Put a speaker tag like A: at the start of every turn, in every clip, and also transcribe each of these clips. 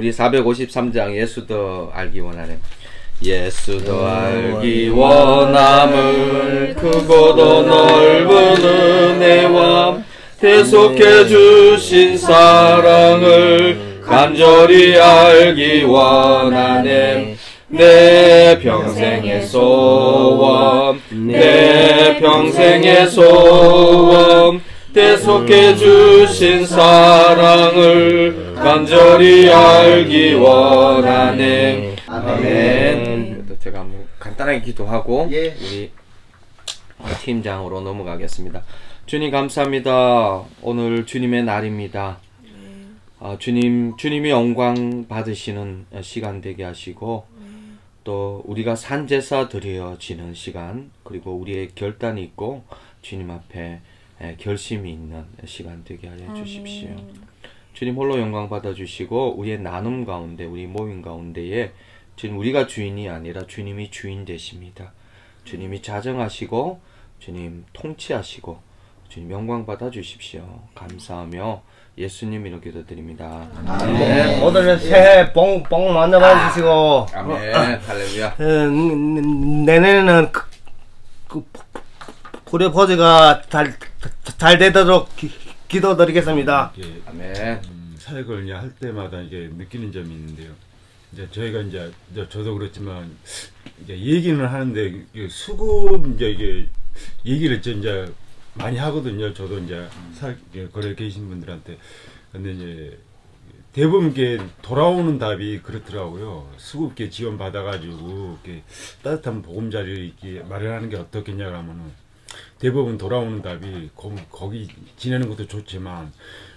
A: 우리 453장 예수도 알기 원하네. 예수도 알기 원함을 크고도 넓은 은혜와 대속해 주신 사랑을 간절히 알기 원하네. 내 평생의 소원, 내 평생의 소원, 대속해 주신 사랑을 간절히 알기 원하네. 아멘. 제가 한번 간단하게 기도하고 우리 팀장으로 넘어가겠습니다. 주님 감사합니다. 오늘 주님의 날입니다. 주님이 영광 받으시는 시간 되게 하시고 또 우리가 산제사 드려지는 시간, 그리고 우리의 결단이 있고 주님 앞에 결심이 있는 시간 되게 하여 주십시오. 주님 홀로 영광 받아주시고 우리의 나눔 가운데, 우리 모임 가운데에 주님, 우리가 주인이 아니라 주님이 주인 되십니다. 주님이 자정하시고 주님 통치하시고 주님 영광 받아주십시오. 감사하며 예수님 이렇게 기도드립니다.
B: 아멘. 모두는 새해 복 많이 받으시고
A: 아멘. 할렐루야.
B: 내년에는 불의 포즈가 잘 되도록 기도드리겠습니다.
A: 아멘.
C: 사역을 이제 할 때마다 이제 느끼는 점이 있는데요. 이제 저희가 이제 저도 그렇지만 이제 얘기는 하는데 수급 이제 이게 얘기를 이제 많이 하거든요. 저도 이제 거래 계신 분들한테. 근데 이제 대부분 이게 돌아오는 답이 그렇더라고요. 수급계 지원 받아가지고 이렇게 따뜻한 보금자리를 이렇게 마련하는 게 어떻겠냐 하면은 대부분 돌아오는 답이 거기 지내는 것도 좋지만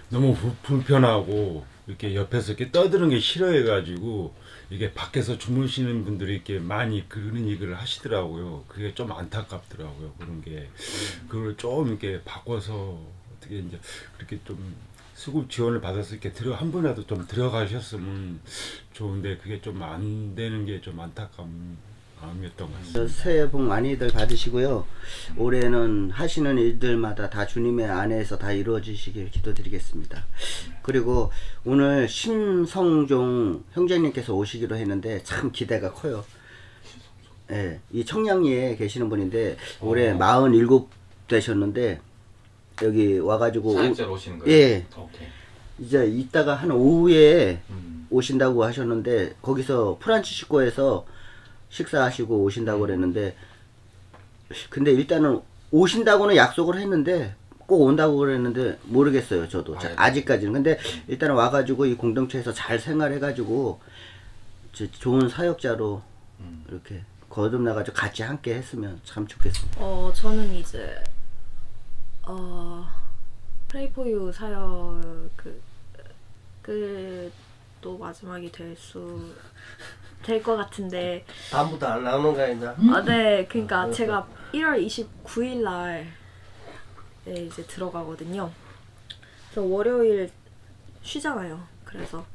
C: 너무 불편하고 이렇게 옆에서 이렇게 떠드는 게 싫어해가지고 이게 밖에서 주무시는 분들이 이렇게 많이 그런 얘기를 하시더라고요. 그게 좀 안타깝더라고요. 그런 게 그걸 좀 이렇게 바꿔서 어떻게 이제 그렇게 좀 수급 지원을 받아서 이렇게 한 분이라도 좀 들어가셨으면 좋은데 그게 좀 안 되는 게 좀 안타까운 마음이었던 것 같습니다.
D: 새해 복 많이들 받으시고요. 올해는 하시는 일들마다 다 주님의 안에서 다 이루어지시길 기도드리겠습니다. 그리고 오늘 심성종 형제님께서 오시기로 했는데 참 기대가 커요. 예, 이 청량리에 계시는 분인데 올해 47 되셨는데 여기 와가지고
A: 사역자로 오시는 거예요?
D: 예.
A: 오케이.
D: 이제 이따가 한 오후에 오신다고 하셨는데 거기서 프란치스코에서 식사하시고 오신다고 그랬는데, 근데 일단은 오신다고는 약속을 했는데 꼭 온다고 그랬는데 모르겠어요. 저도 아직까지는. 근데 일단은 와가지고 이 공동체에서 잘 생활해가지고 좋은 사역자로 이렇게 거듭나가지고 같이 함께 했으면 참 좋겠습니다.
E: 저는 이제 Pray for You 사역 또 마지막이 될 것 같은데
B: 다음부터 안 나오는 거 아니냐?
E: 네, 그러니까 제가 1월 29일 날 이제 들어가거든요. 그래서 월요일 쉬잖아요. 그래서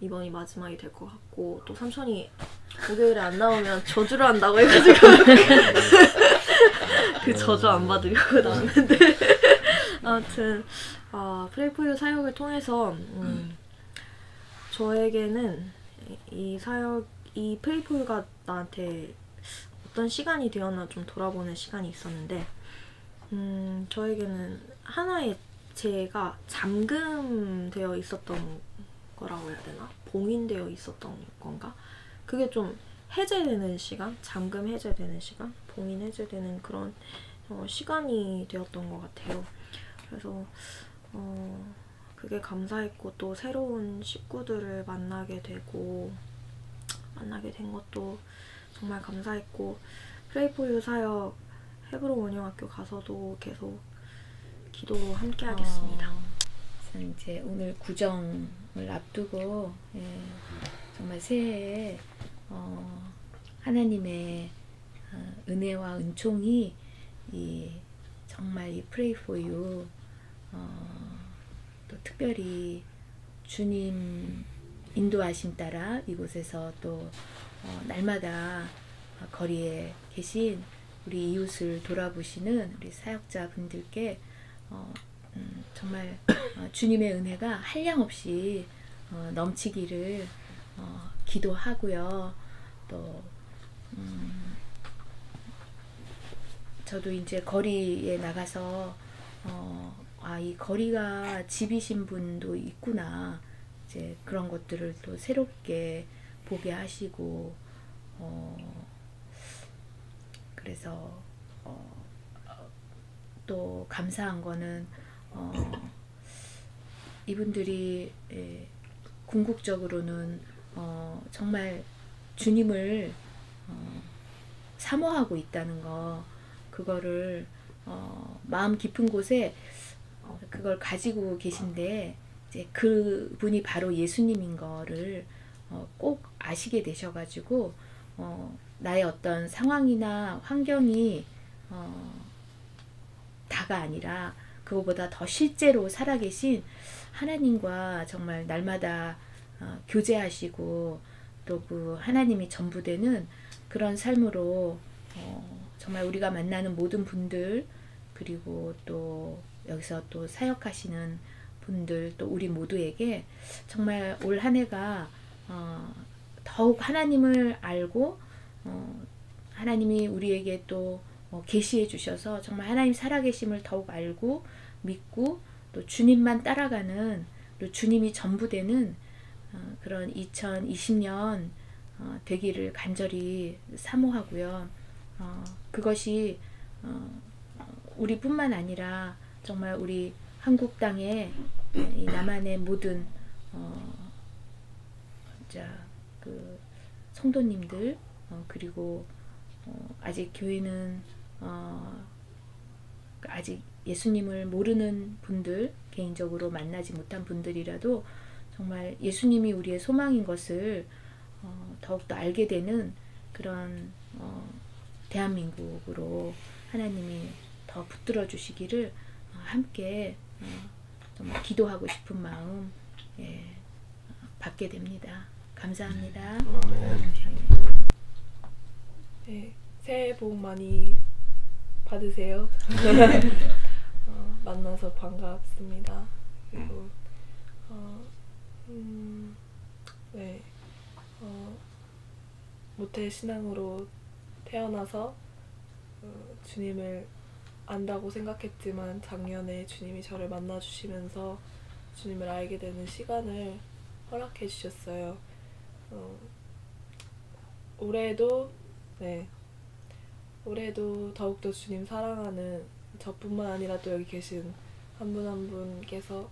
E: 이번이 마지막이 될 것 같고, 또 삼촌이 목요일에 안 나오면 저주를 한다고 해가지고 그 저주 안 받으려고 나왔는데 아무튼 Pray for You 사역을 통해서 저에게는 이 Pray for You가 나한테 어떤 시간이 되었나 좀 돌아보는 시간이 있었는데, 저에게는 하나의 제가 잠금되어 있었던 거라고 해야 되나? 봉인되어 있었던 건가? 그게 좀 해제되는 시간? 잠금 해제되는 시간? 봉인 해제되는 그런 시간이 되었던 것 같아요. 그래서 그게 감사했고, 또 새로운 식구들을 만나게 된 것도 정말 감사했고, Pray for You 사역 헤브론 원영학교 가서도 계속 기도로 함께 하겠습니다.
F: 이제 오늘 구정을 앞두고 정말 새해에 하나님의 은혜와 은총이 정말 이 Pray for You 또 특별히 주님 인도하심 따라 이곳에서 또 날마다 거리에 계신 우리 이웃을 돌아보시는 우리 사역자 분들께 정말 주님의 은혜가 한량없이 넘치기를 기도하고요. 또 저도 이제 거리에 나가서 이 거리가 집이신 분도 있구나. 이제 그런 것들을 또 새롭게 보게 하시고 그래서 또 감사한 거는 이분들이 궁극적으로는 정말 주님을 사모하고 있다는 거, 그거를 마음 깊은 곳에 그걸 가지고 계신데 이제 그분이 바로 예수님인 거를 꼭 아시게 되셔가지고 나의 어떤 상황이나 환경이 다가 아니라 그거보다 더 실제로 살아계신 하나님과 정말 날마다 교제하시고 또 그 하나님이 전부되는 그런 삶으로 정말 우리가 만나는 모든 분들, 그리고 또 여기서 또 사역하시는 분들, 또 우리 모두에게 정말 올 한 해가 더욱 하나님을 알고 하나님이 우리에게 또 계시해 주셔서 정말 하나님 살아계심을 더욱 알고 믿고 또 주님만 따라가는, 또 주님이 전부 되는 그런 2020년 되기를 간절히 사모하고요. 그것이 우리뿐만 아니라 정말 우리 한국 땅에 이 남한의 모든 그 성도님들, 그리고 아직 교회는 아직 예수님을 모르는 분들, 개인적으로 만나지 못한 분들이라도 정말 예수님이 우리의 소망인 것을 더욱더 알게 되는 그런 대한민국으로 하나님이 더 붙들어 주시기를 함께 정말 기도하고 싶은 마음 받게 됩니다. 감사합니다.
E: 네, 새해 복 많이 받으세요. 만나서 반갑습니다. 그리고 네, 모태 신앙으로 태어나서 주님을 안다고 생각했지만 작년에 주님이 저를 만나주시면서 주님을 알게 되는 시간을 허락해 주셨어요. 올해도 더욱더 주님 사랑하는 저뿐만 아니라 또 여기 계신 한 분 한 분께서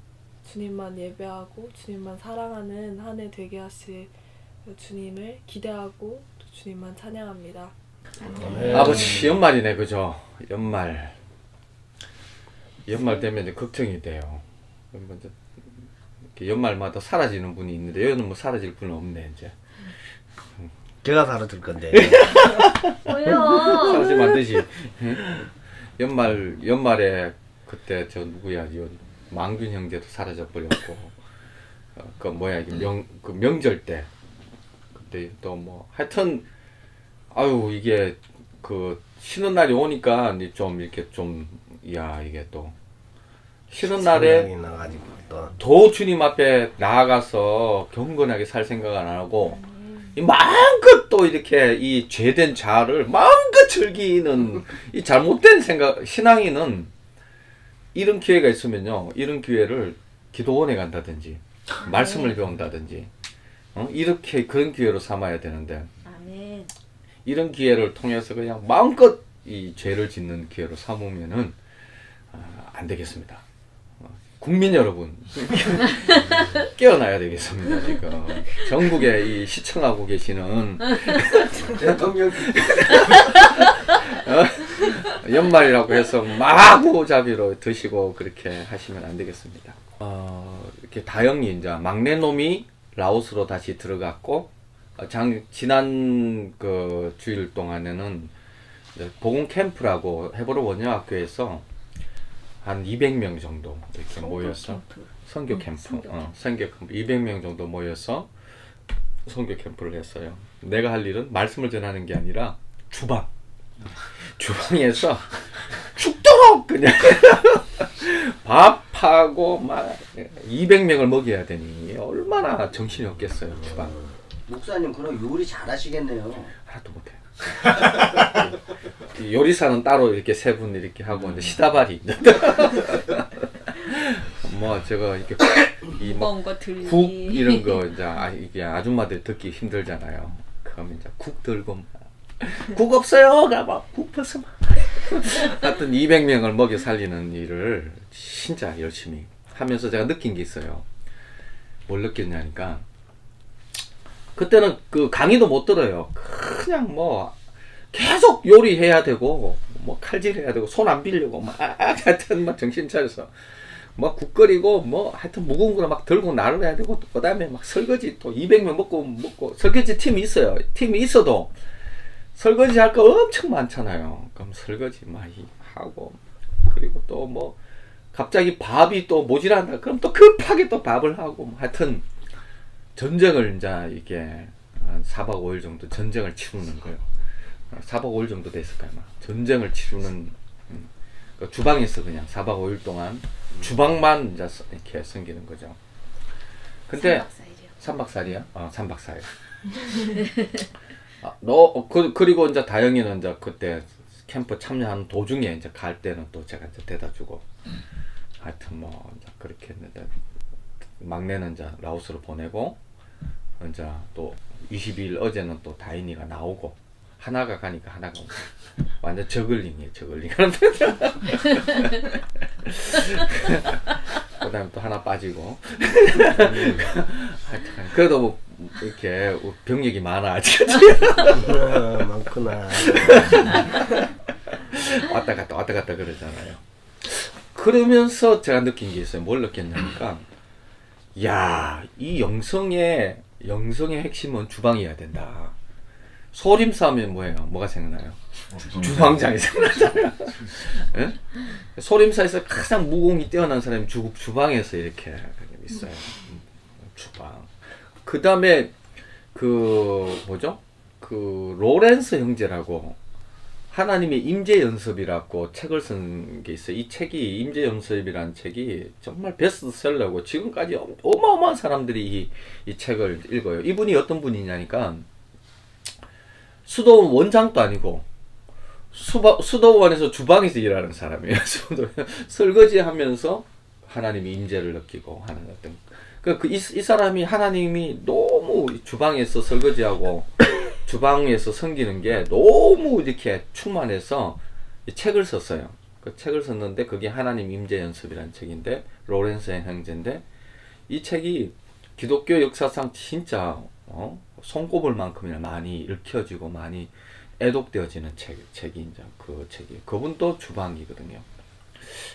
E: 주님만 예배하고 주님만 사랑하는 한 해 되게 하실 주님을 기대하고 또 주님만 찬양합니다.
A: 아버지, 연말이네, 그죠? 연말 되면 이제 걱정이 돼요. 연말마다 사라지는 분이 있는데 여기는 뭐 사라질 분은 없네 이제.
B: 제가 사라질 건데.
E: 왜요?
A: 사라지면 안 되지. 연말에 그때 저 누구야, 망균 형제도 사라져 버렸고, 그 뭐야 이게 그 명절 때 그때 또 뭐 하여튼 아유 이게 그 쉬는 날이 오니까 좀 이렇게 좀 이게 또 쉬는 날에 더 주님 앞에 나아가서 경건하게 살 생각 안 하고 마음껏 또 이렇게 이 죄된 자를 마음껏 즐기는 이 잘못된 생각, 신앙인은 이런 기회가 있으면요, 이런 기회를 기도원에 간다든지 말씀을 배운다든지 이렇게 그런 기회로 삼아야 되는데
F: 아멘.
A: 이런 기회를 통해서 그냥 마음껏 이 죄를 짓는 기회로 삼으면은 안 되겠습니다. 국민 여러분 깨어나야 되겠습니다. 지금 전국에 이 시청하고 계시는
B: 대통령
A: 연말이라고 해서 마구잡이로 드시고 그렇게 하시면 안 되겠습니다. 이렇게 다영이 이제 막내 놈이 라오스로 다시 들어갔고 지난 그 주일 동안에는 복음 캠프라고 헤브론 원영학교에서 한 200명 정도 이렇게 모여서 선교 캠프, 선교 캠프 200명 정도 모여서 선교 캠프를 했어요. 내가 할 일은 말씀을 전하는 게 아니라 주방에서 죽도록 그냥 밥하고 막 200명을 먹여야 되니 얼마나 정신이 없겠어요. 주방.
D: 목사님 그럼 요리 잘하시겠네요.
A: 하나도 못해. 요리사는 따로 이렇게 세 분 이렇게 하고 이제 시다발이 있는데 뭐 제가 이렇게
F: 무거운 거 들기.
A: 국 이런 거 이제 이게 아줌마들 듣기 힘들잖아요. 그러면 이제 국 들고 국 없어요. 국 벌써 하여튼 200명을 먹여 살리는 일을 진짜 열심히 하면서 제가 느낀 게 있어요. 뭘 느꼈냐니까 그때는 그 강의도 못 들어요. 그냥 뭐 계속 요리해야 되고 뭐 칼질해야 되고 손 안 빌려고 막 하여튼 막 정신 차려서 뭐 국 끓이고 뭐 하여튼 무거운 거를 막 들고 나눠야 되고 그 다음에 막 설거지 또 200명 먹고 설거지 팀이 있어요. 팀이 있어도 설거지 할 거 엄청 많잖아요. 그럼 설거지 많이 하고 그리고 또 뭐 갑자기 밥이 또 모자란다. 그럼 또 급하게 또 밥을 하고 뭐 하여튼 전쟁을 이제 이게 한 4박 5일 정도 전쟁을 치르는 거예요. 4박 5일 정도 됐을까요? 아마. 전쟁을 치르는 그 주방에서 그냥 4박 5일 동안 주방만 이제 이렇게 섬기는 거죠. 근데 3박 4일이야? 3박 4일. 그리고 이제 다영이는 이제 그때 캠프 참여하는 도중에 이제 갈 때는 또 제가 이제 데다 주고 하여튼 뭐 이제 그렇게 했는데 막내는 이제 라오스로 보내고 이제 또 22일 어제는 또 다인이가 나오고 하나가 가니까 하나가 오고 완전 저글링이에요. 저글링. 그 다음에 또 하나 빠지고 그래도 뭐 이렇게 병력이 많아 아직
B: 많구나.
A: 왔다 갔다 그러잖아요. 그러면서 제가 느낀 게 있어요. 뭘 느꼈냐니까 야, 이 영성의 핵심은 주방이어야 된다. 소림사 하면 뭐예요? 뭐가 생각나요? 주방장이 생각나잖아요. 예? 소림사에서 가장 무공이 뛰어난 사람이 주방에서 이렇게 있어요. 주방. 그 다음에 그 뭐죠? 그 로렌스 형제라고 하나님의 임재 연습이라고 책을 쓴 게 있어요. 이 책이 임재 연습이라는 책이 정말 베스트셀러고 지금까지 어마어마한 사람들이 이 책을 읽어요. 이분이 어떤 분이냐니까 수도원 원장도 아니고 수도원에서 주방에서 일하는 사람이에요. 설거지하면서 하나님의 임재를 느끼고 하는 어떤 이 사람이 하나님이 너무 주방에서 설거지하고 주방에서 섬기는 게 너무 이렇게 충만해서 이 책을 썼어요. 그 책을 썼는데 그게 하나님 임재 연습이라는 책인데 로렌스 형제인데 이 책이 기독교 역사상 진짜 손꼽을 만큼이나 많이 읽혀지고 많이 애독되어지는 책이 이제 그 책이 그분도 주방이거든요.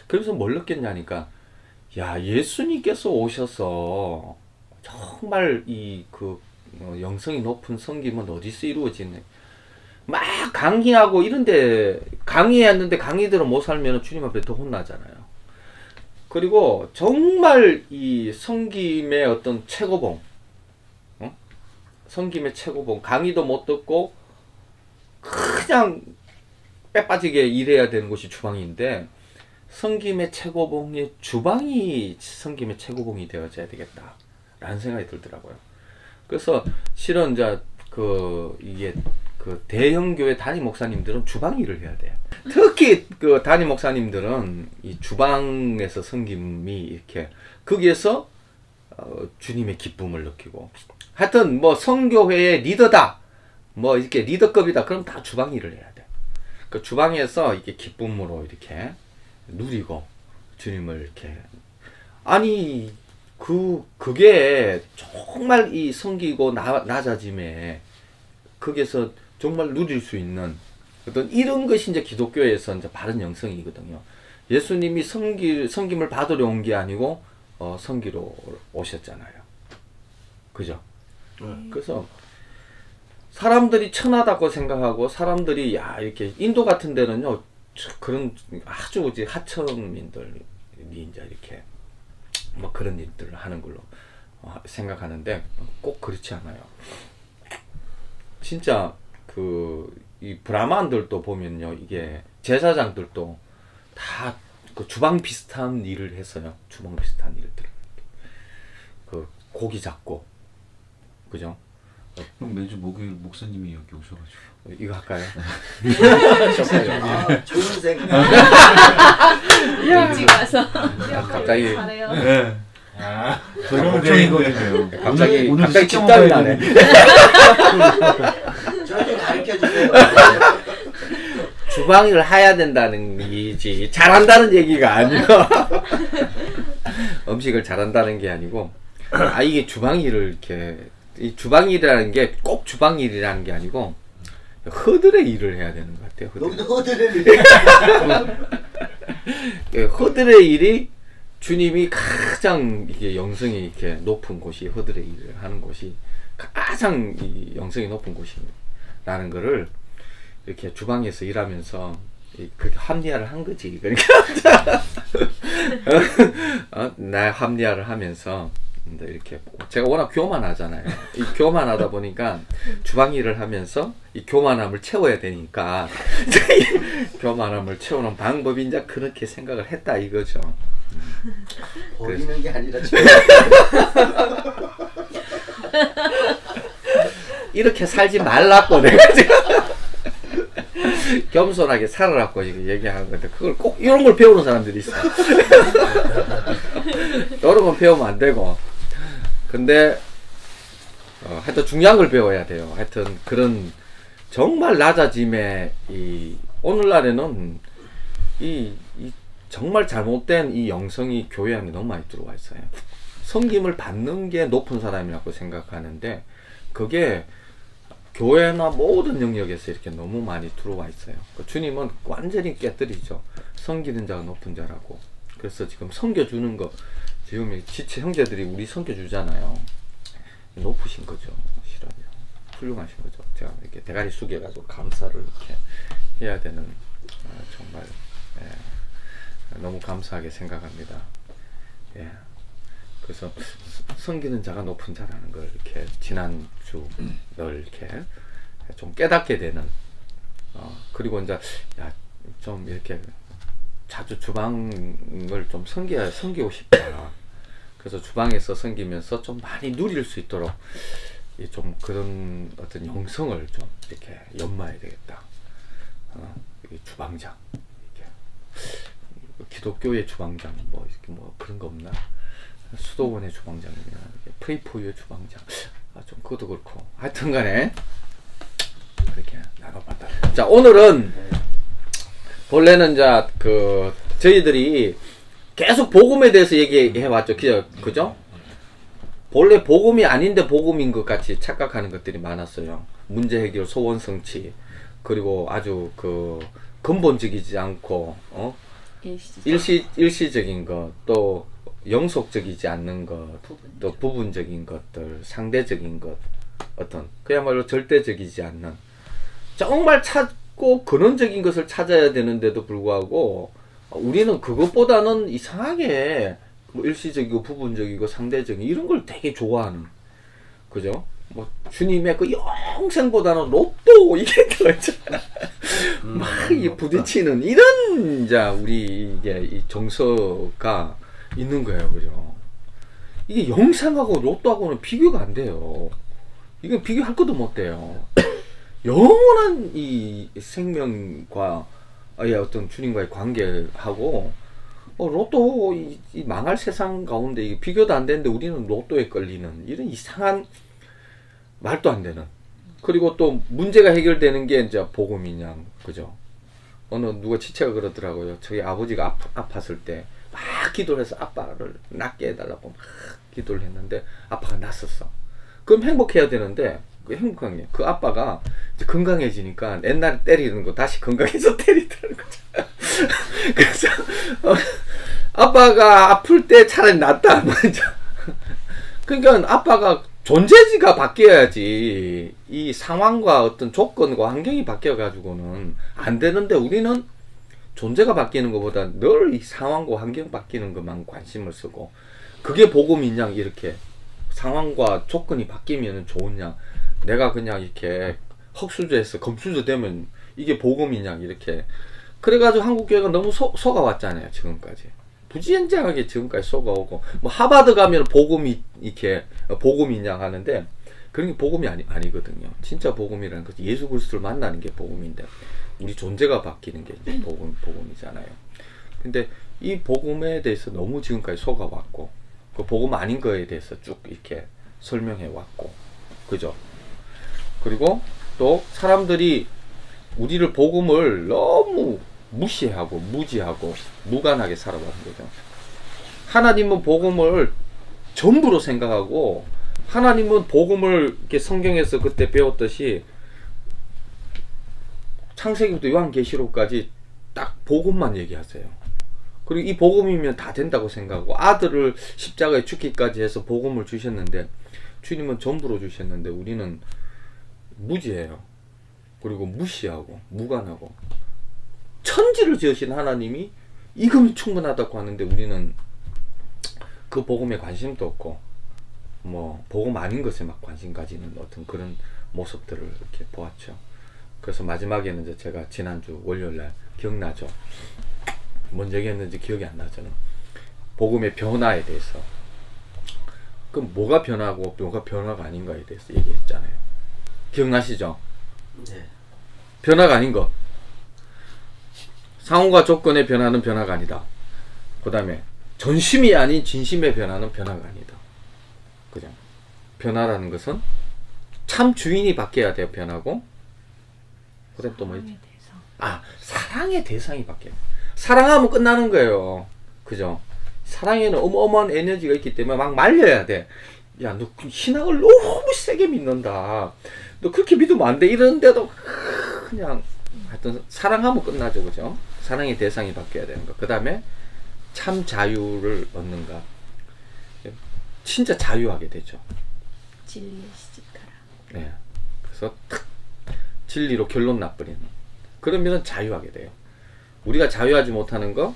A: 그래서 뭘 느꼈냐니까 야 예수님께서 오셔서 정말 영성이 높은 섬김은 어디서 이루어지네. 막 강의하고 이런데 강의했는데 강의대로 못 살면 주님 앞에 더 혼나잖아요. 그리고 정말 이 섬김의 어떤 최고봉, 섬김의 최고봉, 강의도 못 듣고 그냥 빼빠지게 일해야 되는 곳이 주방인데 섬김의 최고봉이 주방이 섬김의 최고봉이 되어져야 되겠다 라는 생각이 들더라고요. 그래서 실은 이제 이게 대형 교회 담임 목사님들은 주방 일을 해야 돼요. 특히 그 담임 목사님들은 이 주방에서 섬김이 이렇게 거기에서 주님의 기쁨을 느끼고 하여튼 뭐 성교회의 리더다 뭐 이렇게 리더급이다 그럼 다 주방 일을 해야 돼. 그 주방에서 이렇게 기쁨으로 이렇게 누리고 주님을 이렇게 아니 그게 정말 이 섬기고 낮아짐에 거기에서 정말 누릴 수 있는 어떤 이런 것이 이제 기독교에서 이제 바른 영성이거든요. 예수님이 섬김을 받으러 온 게 아니고 섬기러 오셨잖아요. 그죠? 그래서 사람들이 천하다고 생각하고 사람들이 야 이렇게 인도 같은 데는요 그런 아주 이제 하천민들이 이제 이렇게 뭐 그런 일들을 하는 걸로 생각하는데 꼭 그렇지 않아요. 진짜 이 브라만들도 보면요 이게 제사장들도 다 그 주방 비슷한 일을 했어요. 주방 비슷한 일들. 고기 잡고, 그죠?
G: 그럼 매주 목요일 목사님이 여기 오셔가지고
A: 이거 할까요?
D: 아, 좋은 생각.
F: 일찍 와서
A: 갑자기
E: 잘해요.
G: 네. 저 걱정이거든요.
A: 갑자기
G: 오늘
A: 갑자기
G: 시청
A: 집단이
G: 가야
A: 나네.
D: 저좀 가르쳐 주세요.
A: 주방일을 해야 된다는 얘기지 잘한다는 얘기가 아니야. 음식을 잘한다는 게 아니고 이게 주방일을 이렇게 이 주방일이라는 게 꼭 주방일이라는 게 아니고 허들의 일을 해야 되는 것 같아요.
D: 너도 허들을
A: 허들의 일이 주님이 가장 이게 영성이 이렇게 높은 곳이 허들의 일을 하는 곳이 가장 이 영성이 높은 곳이라는 거를 이렇게 주방에서 일하면서 그렇게 합리화를 한 거지. 그러니까 나 합리화를 하면서 이렇게 제가 워낙 교만하잖아요. 이 교만하다 보니까 주방 일을 하면서 이 교만함을 채워야 되니까 교만함을 채우는 방법이 이제 그렇게 생각을 했다 이거죠.
D: 버리는 게 아니라
A: 이렇게 살지 말라고 내가 지금 겸손하게 살아라고 이거 얘기하는 건데 그걸 꼭 이런 걸 배우는 사람들이 있어. 이런 건 배우면 안 되고. 근데 하여튼 중요한 걸 배워야 돼요. 하여튼 그런 정말 낮아짐에 이 오늘날에는 이 정말 잘못된 이 영성이 교회 안에 너무 많이 들어와 있어요. 섬김을 받는 게 높은 사람이라고 생각하는데 그게 교회나 모든 영역에서 이렇게 너무 많이 들어와 있어요. 주님은 완전히 깨뜨리죠. 섬기는 자가 높은 자라고. 그래서 지금 섬겨주는 거 지금 지체 형제들이 우리 섬겨주잖아요. 높으신 거죠. 실하면 훌륭하신 거죠. 제가 이렇게 대가리 숙여가지고 감사를 이렇게 해야 되는 정말 너무 감사하게 생각합니다. 예. 그래서 섬기는 자가 높은 자라는 걸 이렇게 지난주 늘 이렇게 좀 깨닫게 되는 그리고 이제 좀 이렇게 자주 주방을 좀 섬기고 싶다. 그래서 주방에서 섬기면서 좀 많이 누릴 수 있도록 좀 그런 어떤 영성을 좀 이렇게 연마해야 되겠다. 주방장 이렇게 기독교의 주방장 뭐 그런 거 없나? 수도원의 주방장이면 프레이포유의 주방장 좀 그것도 그렇고 하여튼간에 그렇게 나눠봤다. 자 오늘은 본래는 이제 저희들이 계속 복음에 대해서 얘기해왔죠. 그죠? 본래 복음이 아닌데 복음인 것 같이 착각하는 것들이 많았어요. 문제 해결, 소원 성취, 그리고 아주 근본적이지 않고 일시적인 것, 또 영속적이지 않는 것, 또 부분적인 것들, 상대적인 것, 어떤 그야말로 절대적이지 않는 정말 찾고 근원적인 것을 찾아야 되는데도 불구하고 우리는 그것보다는 이상하게 뭐 일시적이고 부분적이고 상대적인 이런 걸 되게 좋아하는, 그죠? 뭐 주님의 그 영생보다는 로또 이게 더 있잖아. 막 이 부딪히는 이런 이제 우리 이게 이 정서가 있는 거예요, 그죠? 이게 영생하고 로또하고는 비교가 안 돼요. 이건 비교할 것도 못 돼요. 영원한 이 생명과 어떤 주님과의 관계하고 로또 이 망할 세상 가운데 이게 비교도 안 되는데 우리는 로또에 걸리는 이런 이상한 말도 안 되는. 그리고 또 문제가 해결되는 게 이제 복음이냐, 그죠? 누가 지체가 그러더라고요. 저희 아버지가 아팠을 때 막 기도를 해서 아빠를 낫게 해달라고 막 기도를 했는데 아빠가 낫었어. 그럼 행복해야 되는데 행복한 게 그 아빠가 이제 건강해지니까 옛날에 때리는 거 다시 건강해서 때리더라는 거죠. 그래서 아빠가 아플 때 차라리 낫다. 먼저. 그러니까 아빠가 존재지가 바뀌어야지 이 상황과 어떤 조건과 환경이 바뀌어가지고는 안 되는데 우리는 존재가 바뀌는 것보다 늘 이 상황과 환경 바뀌는 것만 관심을 쓰고 그게 복음이냐 이렇게 상황과 조건이 바뀌면 좋으냐 내가 그냥 이렇게 흙수저에서 금수저 되면 이게 복음이냐 이렇게 그래가지고 한국교회가 너무 속아왔잖아요 지금까지 부지런하게 지금까지 쏘가오고 뭐 하버드 가면 복음이 이렇게 복음이냐 하는데 그런 게 복음이 아니거든요. 진짜 복음이라는 것은 예수 그리스도를 만나는 게 복음인데 우리 존재가 바뀌는 게 이제 복음이잖아요. 근데 이 복음에 대해서 너무 지금까지 속아왔고 그 복음 아닌 거에 대해서 쭉 이렇게 설명해 왔고 그죠? 그리고 또 사람들이 우리를 복음을 너무 무시하고 무지하고 무관하게 살아가는 거죠. 하나님은 복음을 전부로 생각하고 하나님은 복음을 이렇게 성경에서 그때 배웠듯이 창세기부터 요한계시록까지 딱 복음만 얘기하세요. 그리고 이 복음이면 다 된다고 생각하고 아들을 십자가에 죽기까지 해서 복음을 주셨는데 주님은 전부로 주셨는데 우리는 무지해요. 그리고 무시하고 무관하고 천지를 지으신 하나님이 이거면 충분하다고 하는데 우리는 그 복음에 관심도 없고 뭐 복음 아닌 것에 막 관심 가지는 어떤 그런 모습들을 이렇게 보았죠. 그래서 마지막에는 이제 제가 지난주 월요일날 기억나죠? 뭔 얘기했는지 기억이 안 나잖아요. 복음의 변화에 대해서. 그럼 뭐가 변화고 뭐가 변화가 아닌가에 대해서 얘기했잖아요. 기억나시죠?
D: 네.
A: 변화가 아닌 것. 상황과 조건의 변화는 변화가 아니다. 그 다음에 전심이 아닌 진심의 변화는 변화가 아니다. 그죠? 변화라는 것은 참 주인이 바뀌어야 돼요. 변하고. 그 다음에 또 뭐 있지? 사랑의 대상이 바뀌어요. 사랑하면 끝나는 거예요. 그죠? 사랑에는 어마어마한 에너지가 있기 때문에 막 말려야 돼. 야, 너 신앙을 너무 세게 믿는다. 너 그렇게 믿으면 안 돼. 이러는데도 그냥 하여튼 사랑하면 끝나죠. 그죠? 사랑의 대상이 바뀌어야 되는 거. 그 다음에 참 자유를 얻는가. 진짜 자유하게 되죠.
F: 진리의 시집가라.
A: 네. 그래서 탁 진리로 결론 나버리는. 그러면 자유하게 돼요. 우리가 자유하지 못하는 거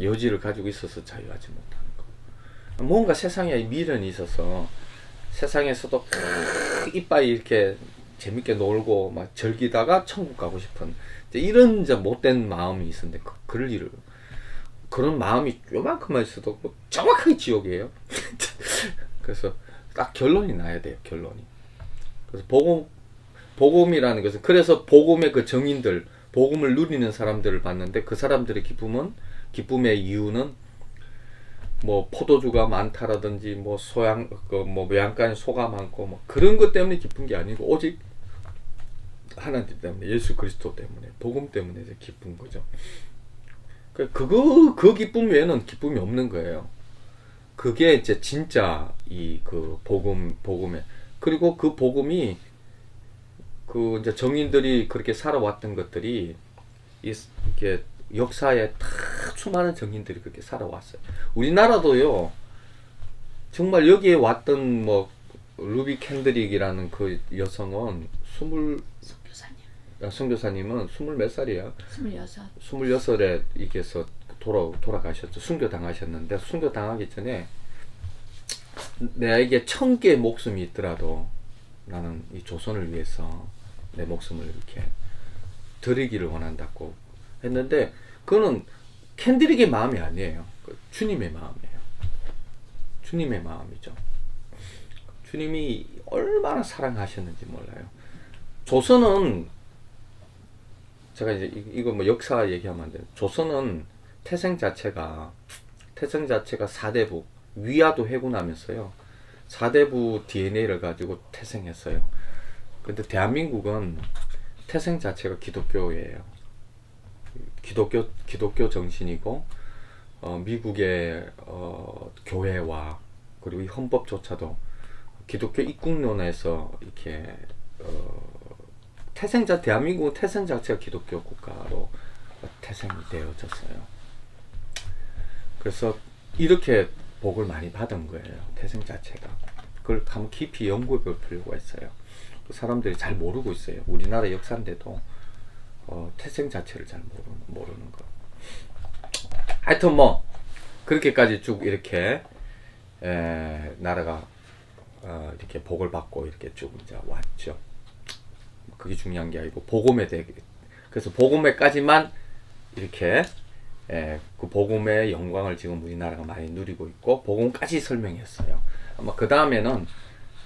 A: 여지를 가지고 있어서 자유하지 못하는 거. 뭔가 세상에 미련이 있어서 세상에서도 이빠이 이렇게 재밌게 놀고 막 즐기다가 천국 가고 싶은 이런 이제 못된 마음이 있었는데 그럴 일을 그런 마음이 요만큼만 있어도 뭐 정확하게 지옥이에요. 그래서 딱 결론이 나야 돼요. 결론이. 그래서 복음이라는 것은 그래서 복음의 그 정인들 복음을 누리는 사람들을 봤는데 그 사람들의 기쁨의 이유는 뭐 포도주가 많다라든지 뭐 뭐 외양간에 소가 많고 뭐 그런 것 때문에 기쁜 게 아니고 오직 하나님 때문에 예수 그리스도 때문에 복음 때문에 이제 기쁜 거죠. 그 기쁨 외에는 기쁨이 없는 거예요. 그게 이제 진짜 이 그 복음에 그리고 그 복음이 그 이제 정인들이 그렇게 살아왔던 것들이 이게 역사에 다 수많은 정인들이 그렇게 살아왔어요. 우리나라도요. 정말 여기에 왔던 뭐 루비 캔드릭이라는 그 여성은 선교사님은 20몇 살이야? 26에 이게서 돌아가셨죠. 순교당하셨는데 순교당하기 전에 내게 1000개의 목숨이 있더라도 나는 이 조선을 위해서 내 목숨을 이렇게 드리기를 원한다고 했는데 그거는 캔드릭의 마음이 아니에요. 주님의 마음이에요. 주님의 마음이죠. 주님이 얼마나 사랑하셨는지 몰라요. 조선은 제가 이제 이거 뭐 역사 얘기하면 안 돼요. 조선은 태생 자체가 4대부 위야도 해군하면서요. 4대부 DNA를 가지고 태생했어요. 근데 대한민국은 태생 자체가 기독교예요. 기독교 정신이고 미국의 교회와 그리고 이 헌법조차도 기독교 입국론에서 이렇게 대한민국은 태생 자체가 기독교 국가로 태생이 되어졌어요. 그래서 이렇게 복을 많이 받은 거예요. 태생 자체가. 그걸 한번 깊이 연구해 볼 필요가 있어요. 사람들이 잘 모르고 있어요. 우리나라 역사인데도 태생 자체를 잘 모르는 거. 하여튼 뭐 그렇게까지 쭉 이렇게 나라가 이렇게 복을 받고 이렇게 쭉 이제 왔죠. 그게 중요한 게 아니고 복음에 대해 그래서 복음에까지만 이렇게 그 복음의 영광을 지금 우리나라가 많이 누리고 있고 복음까지 설명했어요. 아마 그 다음에는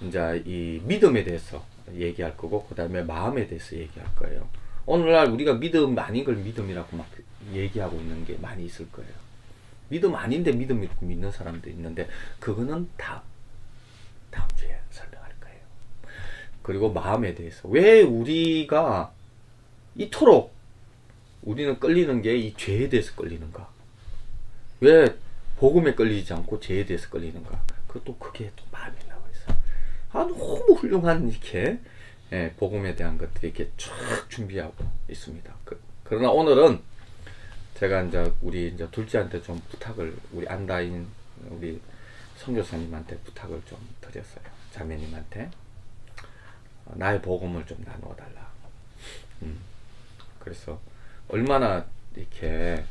A: 이제 이 믿음에 대해서 얘기할 거고 그 다음에 마음에 대해서 얘기할 거예요. 오늘날 우리가 믿음 아닌 걸 믿음이라고 막 얘기하고 있는 게 많이 있을 거예요. 믿음 아닌데 믿음 믿는 사람도 있는데 그거는 다음 주에 설명할 거예요. 그리고 마음에 대해서 왜 우리가 이토록 우리는 끌리는 게 이 죄에 대해서 끌리는가? 왜 복음에 끌리지 않고 죄에 대해서 끌리는가? 그것도 그게 또 마음에 나와 있어요. 너무 훌륭한 이렇게 복음에 대한 것들이 이렇게 쫙 준비하고 있습니다. 그러나 오늘은 제가 우리 둘째한테 좀 부탁을 우리 안다인 우리 선교사님한테 부탁을 좀 드렸어요. 자매님한테 나의 복음을 좀 나누어 달라. 그래서 얼마나 이렇게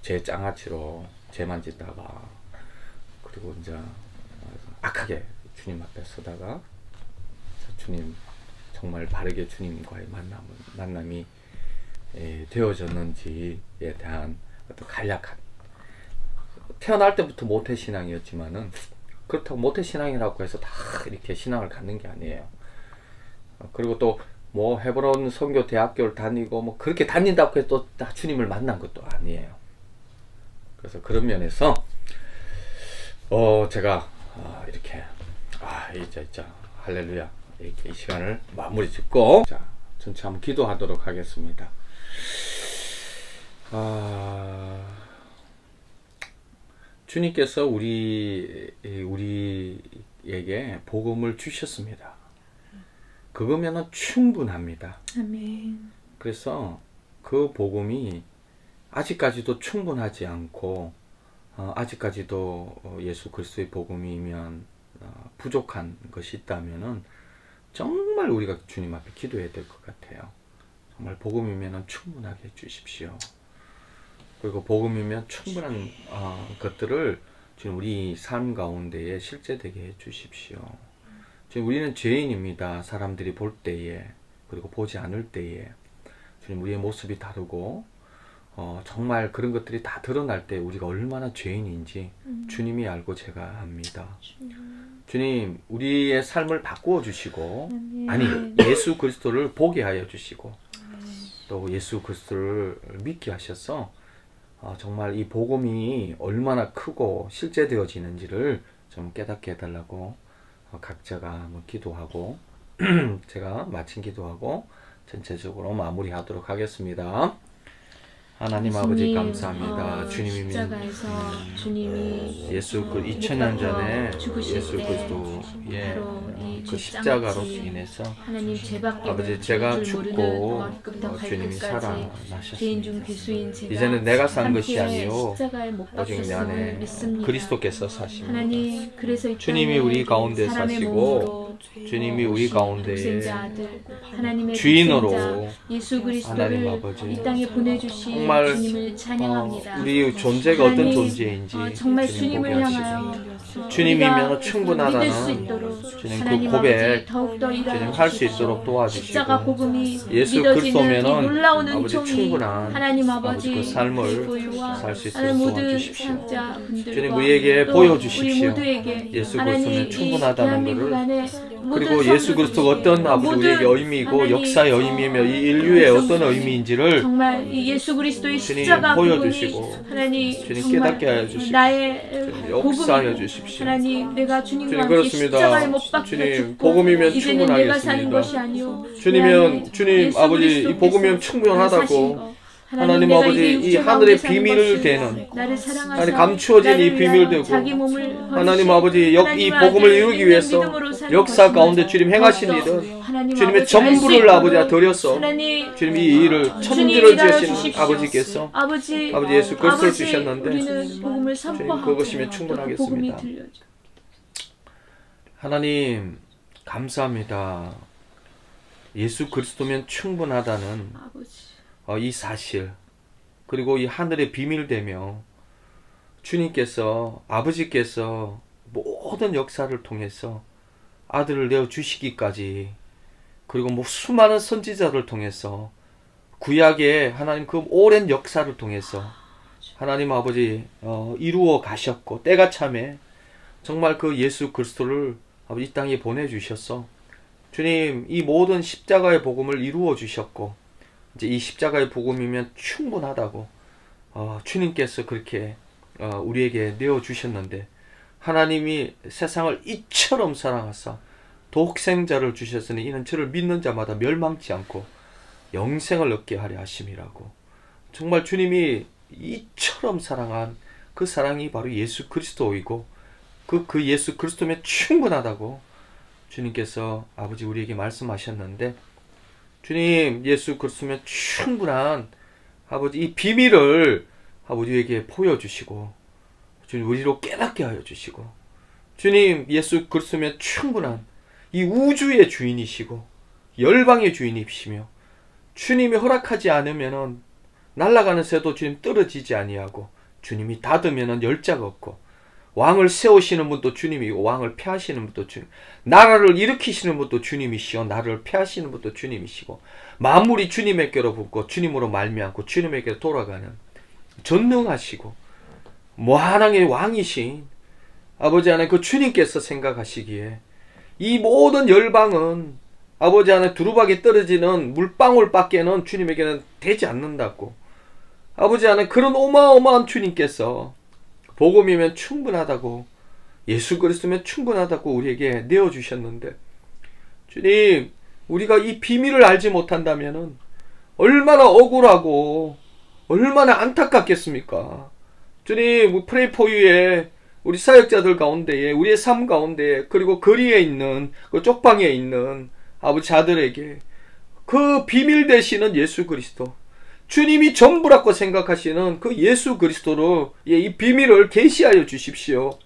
A: 제 장아찌로 죄만 짓다가 그리고 이제 악하게 주님 앞에 서다가 주님 정말 바르게 주님과의 만남이 되어졌는지에 대한 어떤 간략한 태어날 때부터 모태신앙이었지만은 그렇다고 모태신앙이라고 해서 다 이렇게 신앙을 갖는 게 아니에요. 그리고 또 뭐 헤브론 선교 대학교를 다니고 뭐 그렇게 다닌다고 해서 또 다 주님을 만난 것도 아니에요. 그래서 그런 면에서 제가 이렇게 이제 할렐루야 이렇게 이 시간을 마무리 짓고 자 전체 한번 기도하도록 하겠습니다. 주님께서 우리에게 복음을 주셨습니다. 그거면은 충분합니다.
F: 아멘.
A: 그래서 그 복음이 아직까지도 충분하지 않고 아직까지도 예수 그리스도의 복음이면 부족한 것이 있다면은 정말 우리가 주님 앞에 기도해야 될 것 같아요. 정말 복음이면 충분하게 해주십시오. 그리고 복음이면 충분한 것들을 주님 우리 삶 가운데에 실제되게 해주십시오. 주님 우리는 죄인입니다. 사람들이 볼 때에 그리고 보지 않을 때에 주님 우리의 모습이 다르고 정말 그런 것들이 다 드러날 때 우리가 얼마나 죄인인지 주님이 알고 제가 압니다. 주님 우리의 삶을 바꾸어 주시고 아니 예수 그리스도를 보게 하여 주시고 또 예수 그리스도를 믿게 하셔서 정말 이 복음이 얼마나 크고 실제되어지는지를 좀 깨닫게 해달라고 각자가 한번 기도하고 제가 마친 기도하고 전체적으로 마무리하도록 하겠습니다. 하나님 아버지 감사합니다. 주님이 예수 그 2000년 전에 예수 그리스도의 그 십자가로 인해서 아버지 제가 죽고 주님이 살아나셨습니다. 이제는 내가 산 것이 아니요 오직 내 안에 그리스도께서 사십니다. 주님이 우리 가운데 사시고 주님이 우리 가운데에 주인으로 하나님 아버지
F: 이 땅에 보내주신
A: 정말
F: 주님을 찬양합니다.
A: 우리 존재가 어떤 존재인지
F: 정말
A: 주님 보게
F: 주님을
A: 하시고
F: 향하여
A: 주님이면
F: 믿을 수
A: 충분하다는
F: 있도록
A: 주님
F: 하나님
A: 그 고백
F: 아버지 더욱더
A: 주님
F: 일하여
A: 할 수
F: 주십시오.
A: 있도록 도와주시고
F: 십자가 복음이
A: 예수
F: 믿어지는 이
A: 그리스도면은
F: 놀라운
A: 아버지
F: 은총이
A: 충분한
F: 하나님 아버지
A: 그 삶을
F: 보유와
A: 살 수
F: 하나님
A: 있도록
F: 모든
A: 도와주십시오.
F: 사역자분들과
A: 주님 우리에게
F: 또
A: 보여주십시오.
F: 우리 모두에게
A: 예수
F: 하나님
A: 그리스도는
F: 이
A: 충분하다는
F: 대한민국
A: 것을
F: 안에
A: 그리고
F: 모든
A: 예수 그리스도가 어떤 아버지
F: 모든
A: 우리에게 의미이고
F: 하나님
A: 역사의 의미이며 이 인류의 어떤 의미인지를
F: 정말 이 예수 그리스도의
A: 주님
F: 십자가
A: 보여주시고
F: 복음이 하나님
A: 주님
F: 정말
A: 깨닫게 하여 주시고
F: 나의
A: 역사하여
F: 복음이고
A: 주십시오.
F: 하나님 내가 주님과
A: 주님
F: 함께
A: 그렇습니다.
F: 십자가에 못 박혀
A: 주님
F: 죽고
A: 복음이면
F: 이제는 내가 사는
A: 충분하겠습니다.
F: 것이 아니오
A: 주님이면 주님 아버지 이 복음이면 충분하다고 하나님
F: 내가
A: 아버지
F: 이
A: 이
F: 육체
A: 하늘의
F: 가운데 사는
A: 비밀을
F: 것을
A: 대는
F: 나를 사랑하사
A: 하나님 감추어진 이
F: 나를
A: 비밀되고
F: 자기 몸을
A: 하나님
F: 버리신
A: 아버지 이
F: 하나님
A: 복음을
F: 아들
A: 이루기 위해서
F: 믿음으로 사는
A: 역사
F: 것입니다.
A: 가운데 주님 행하신
F: 더욱더
A: 일은
F: 하나님
A: 주님의
F: 아버지 할수
A: 전부를
F: 있도록
A: 아버지가 드렸어
F: 하나님
A: 주님 이 일을
F: 주님이
A: 천지를
F: 일하여
A: 지으신
F: 주십시오.
A: 아버지께서
F: 아버지
A: 예수 그리스도를
F: 아버지,
A: 주셨는데
F: 우리는 복음을 선포하고
A: 그것이면
F: 또
A: 충분하겠습니다.
F: 그 복음이 들려져.
A: 하나님 감사합니다. 예수 그리스도면 충분하다는
F: 아버지
A: 이 사실 그리고 이 하늘의 비밀되며 주님께서 아버지께서 모든 역사를 통해서 아들을 내어 주시기까지 그리고 뭐 수많은 선지자를 통해서 구약의 하나님 그 오랜 역사를 통해서 하나님 아버지 이루어 가셨고 때가 참에 정말 그 예수 그리스도를 아버지 이 땅에 보내주셨어. 주님 이 모든 십자가의 복음을 이루어 주셨고 이제 이 십자가의 복음이면 충분하다고 주님께서 그렇게 우리에게 내어주셨는데 하나님이 세상을 이처럼 사랑하사 독생자를 주셨으니 이는 저를 믿는 자마다 멸망치 않고 영생을 얻게 하려 하심이라고. 정말 주님이 이처럼 사랑한 그 사랑이 바로 예수 그리스도이고 그 예수 그리스도면 충분하다고 주님께서 아버지 우리에게 말씀하셨는데 주님 예수 그리스도면 충분한 아버지 이 비밀을 아버지에게 보여주시고 주님 우리로 깨닫게 하여 주시고 주님 예수 그리스도면 충분한 이 우주의 주인이시고 열방의 주인이시며 주님이 허락하지 않으면은 날아가는 새도 주님 떨어지지 아니하고 주님이 닫으면은 열자가 없고 왕을 세우시는 분도 주님이고 왕을 폐하시는 분도 주님, 나라를 일으키시는 분도 주님이시오 나라를 폐하시는 분도 주님이시고 만물이 주님에게로 붙고 주님으로 말미암고 주님에게로 돌아가는 전능하시고 무한왕의 왕이신 아버지 안에 그 주님께서 생각하시기에 이 모든 열방은 아버지 안에 두루박이 떨어지는 물방울밖에는 주님에게는 되지 않는다고. 아버지 안에 그런 어마어마한 주님께서 복음이면 충분하다고 예수 그리스도면 충분하다고 우리에게 내어주셨는데 주님 우리가 이 비밀을 알지 못한다면 얼마나 억울하고 얼마나 안타깝겠습니까. 주님 프레이 포유에 우리 사역자들 가운데에 우리의 삶 가운데에 그리고 거리에 있는 그 쪽방에 있는 아버지 자들에게 그 비밀 되시는 예수 그리스도 주님이 전부라고 생각하시는 그 예수 그리스도로 이 비밀을 계시하여 주십시오.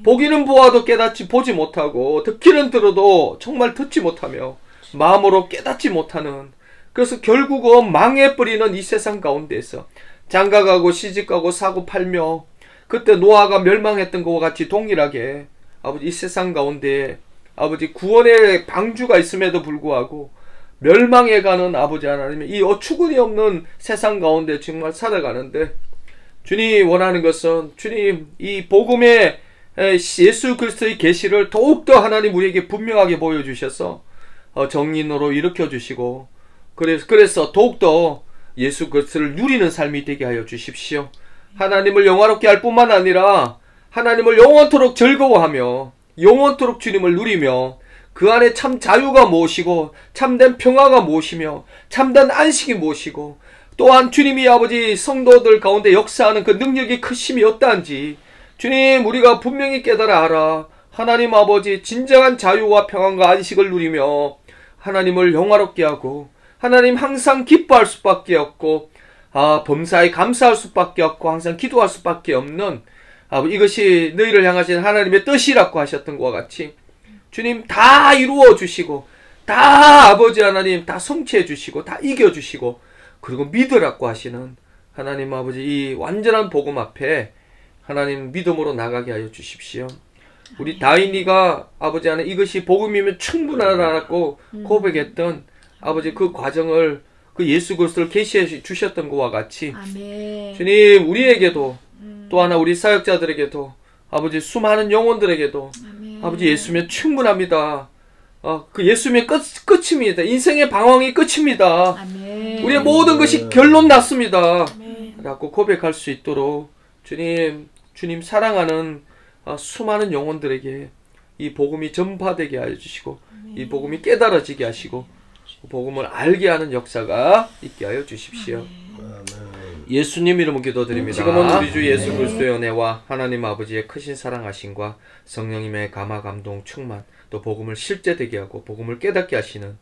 A: 보기는 보아도 깨닫지 보지 못하고 듣기는 들어도 정말 듣지 못하며 마음으로 깨닫지 못하는 그래서 결국은 망해버리는 이 세상 가운데에서 장가가고 시집가고 사고 팔며 그때 노아가 멸망했던 것과 같이 동일하게 아버지 이 세상 가운데 아버지 구원의 방주가 있음에도 불구하고 멸망해가는 아버지 하나님 이 어처구니 없는 세상 가운데 정말 살아가는데 주님 원하는 것은 주님 이 복음의 예수 그리스도의 계시를 더욱더 하나님 우리에게 분명하게 보여주셔서 정인으로 일으켜주시고 그래서 더욱더 예수 그리스도를 누리는 삶이 되게 하여 주십시오. 하나님을 영화롭게 할 뿐만 아니라 하나님을 영원토록 즐거워하며 영원토록 주님을 누리며 그 안에 참 자유가 무엇이고 참된 평화가 무엇이며 참된 안식이 무엇이고 또한 주님이 아버지 성도들 가운데 역사하는 그 능력이 크심이 어떠한지 주님 우리가 분명히 깨달아 알아 하나님 아버지 진정한 자유와 평안과 안식을 누리며 하나님을 영화롭게 하고 하나님 항상 기뻐할 수밖에 없고 범사에 감사할 수밖에 없고 항상 기도할 수밖에 없는 이것이 너희를 향하신 하나님의 뜻이라고 하셨던 것과 같이 주님 다 이루어 주시고 다 아버지 하나님 다 성취해 주시고 다 이겨 주시고 그리고 믿으라고 하시는 하나님 아버지 이 완전한 복음 앞에 하나님 믿음으로 나가게 하여 주십시오. 우리 다인이가 아버지 하나님 이것이 복음이면 충분하다고 고백했던 아버지 그 과정을 그 예수 그리스도를 계시해 주셨던 것과 같이
F: 아멘.
A: 주님 우리에게도 또 하나 우리 사역자들에게도 아버지 수많은 영혼들에게도
F: 아멘.
A: 아버지 예수면 충분합니다. 그 예수면 끝입니다. 인생의 방황이 끝입니다.
F: 아멘.
A: 우리의 모든 것이 결론 났습니다.
E: 아멘.
A: 라고 고백할 수 있도록 주님 사랑하는 수많은 영혼들에게 이 복음이 전파되게 하여 주시고 이 복음이 깨달아지게 하시고 복음을 알게 하는 역사가 있게 하여 주십시오. 예수님 이름으로 기도드립니다. 지금은 우리 주 예수 그리스도의 은혜와 하나님 아버지의 크신 사랑하심과 성령님의 감화 감동 충만 또 복음을 실제되게 하고 복음을 깨닫게 하시는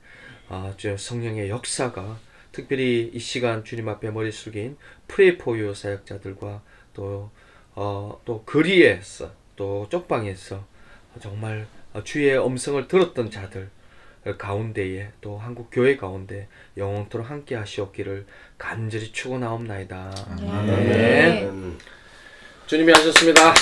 A: 주 성령의 역사가 특별히 이 시간 주님 앞에 머리 숙인 프레이 포유 사역자들과 또 거리에서 또 쪽방에서 정말 주의 음성을 들었던 자들 가운데에 또 한국 교회 가운데 영원토록 함께 하시옵기를 간절히 축원하옵나이다. 아멘. 주님이 하셨습니다.